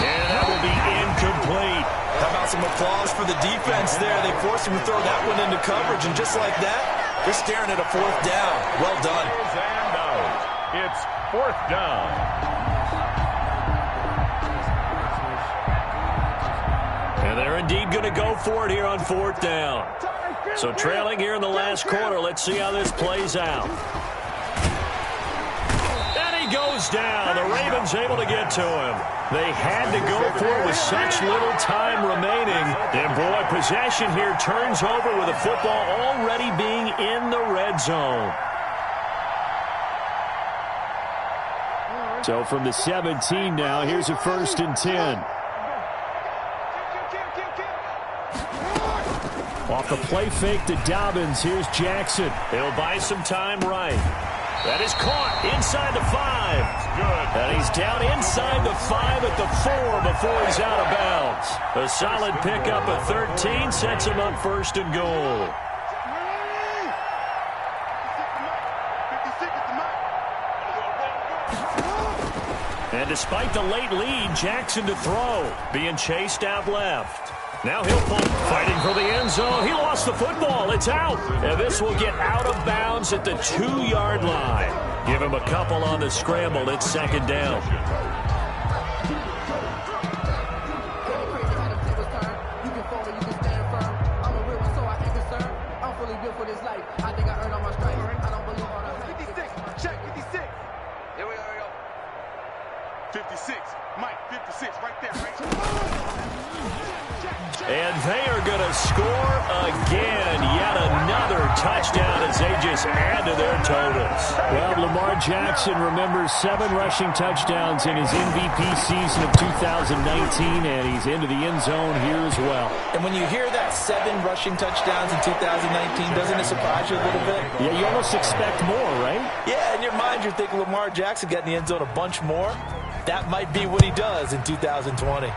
And that will be incomplete. How about some applause for the defense there? They forced him to throw that one into coverage, and just like that, they're staring at a 4th down. Well done. And out. It's 4th down. And they're indeed going to go for it here on 4th down. So trailing here in the last quarter. Let's see how this plays out. Goes down. The Ravens able to get to him. They had to go for it with such little time remaining. And boy, possession here turns over with the football already being in the red zone. So from the 17 now, here's a 1st and 10. Off the play fake to Dobbins, here's Jackson. He'll buy some time right. That is caught inside the 5. Good. And he's down inside the 5 at the 4 before he's out of bounds. A solid pickup of 13 sets him up 1st and goal. And despite the late lead, Jackson to throw. Being chased out left. Now he'll pull, fighting for the end zone. He lost the football. It's out. And this will get out of bounds at the 2-yard line. Give him a couple on the scramble. It's second down. Check, 56. Here we go. 56. Mike, 56, right there, right there. And they are going to score again. Yet another touchdown as they just add to their totals. Well, Lamar Jackson remembers 7 rushing touchdowns in his MVP season of 2019, and he's into the end zone here as well. And when you hear that 7 rushing touchdowns in 2019, doesn't it surprise you a little bit? Yeah, you almost expect more, right? Yeah, in your mind, you're thinking Lamar Jackson got in the end zone a bunch more. That might be what he does in 2020.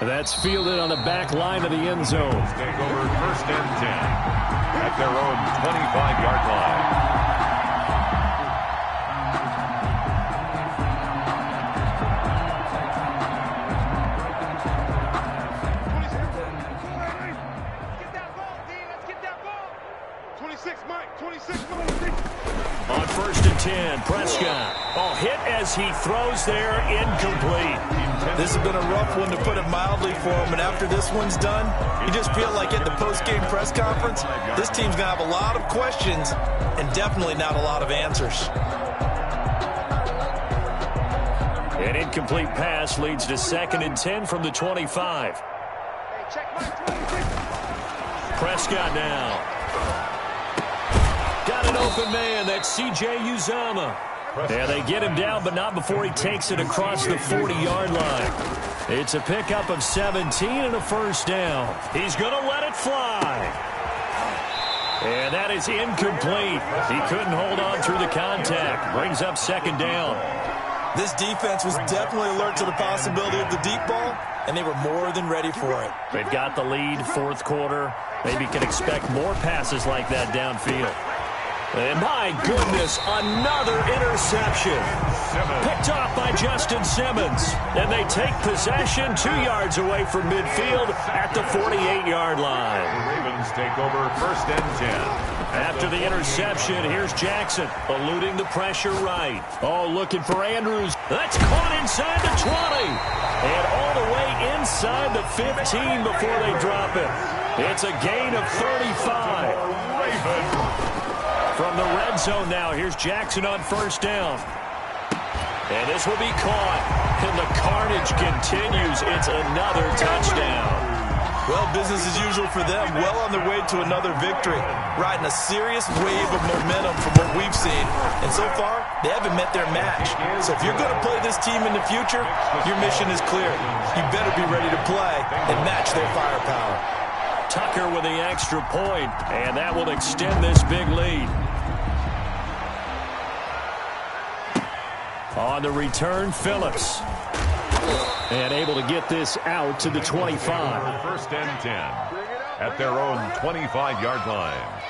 That's fielded on the back line of the end zone. Take over first and 10 at their own 25-yard line. On first and 10, Prescott. Oh, hit as he throws there, incomplete. This has been a rough one, to put it mildly, for him. And after this one's done, you just feel like at the post-game press conference, this team's going to have a lot of questions and definitely not a lot of answers. An incomplete pass leads to second and 10 from the 25. Prescott now. Got an open man. That's C.J. Uzomah. Yeah, they get him down, but not before he takes it across the 40-yard line. It's a pickup of 17 and a first down. He's going to let it fly. And that is incomplete. He couldn't hold on through the contact. Brings up second down. This defense was definitely alert to the possibility of the deep ball, and they were more than ready for it. They've got the lead, fourth quarter. Maybe can expect more passes like that downfield. And my goodness, another interception. Picked off by Justin Simmons. And they take possession 2 yards away from midfield at the 48-yard line. The Ravens take over first and 10. After the interception, here's Jackson, eluding the pressure right. Oh, looking for Andrews. That's caught inside the 20. And all the way inside the 15 before they drop it. It's a gain of 35. Ravens. From the red zone now, here's Jackson on first down. And this will be caught. And the carnage continues. It's another touchdown. Well, business as usual for them. Well on their way to another victory. Riding a serious wave of momentum from what we've seen. And so far, they haven't met their match. So if you're going to play this team in the future, your mission is clear. You better be ready to play and match their firepower. Tucker with the extra point, and that will extend this big lead. On the return, Phillips. And able to get this out to the 25. First and 10 at their own 25-yard line.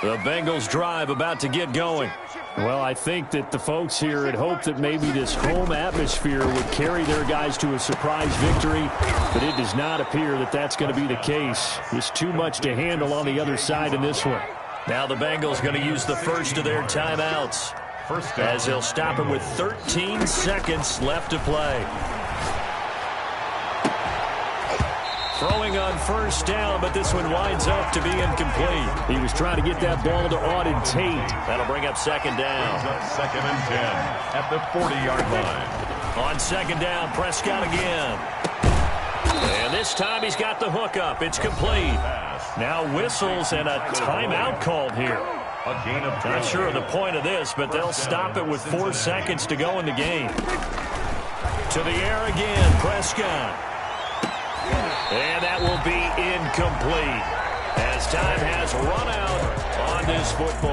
The Bengals drive about to get going. Well, I think that the folks here had hoped that maybe this home atmosphere would carry their guys to a surprise victory, but it does not appear that that's going to be the case. There's too much to handle on the other side in this one. Now the Bengals going to use the first of their timeouts, as they'll stop it with 13 seconds left to play. Throwing on first down, but this one winds up to be incomplete. He was trying to get that ball to Auden Tate. That'll bring up second down. Second and 10 at the 40-yard line. On second down, Prescott again. And this time he's got the hookup. It's complete. Now whistles and a timeout called here. A gain of 2. Not sure of the point of this, but they'll stop it with 4 seconds to go in the game. To the air again, Prescott. And that will be incomplete as time has run out on this football.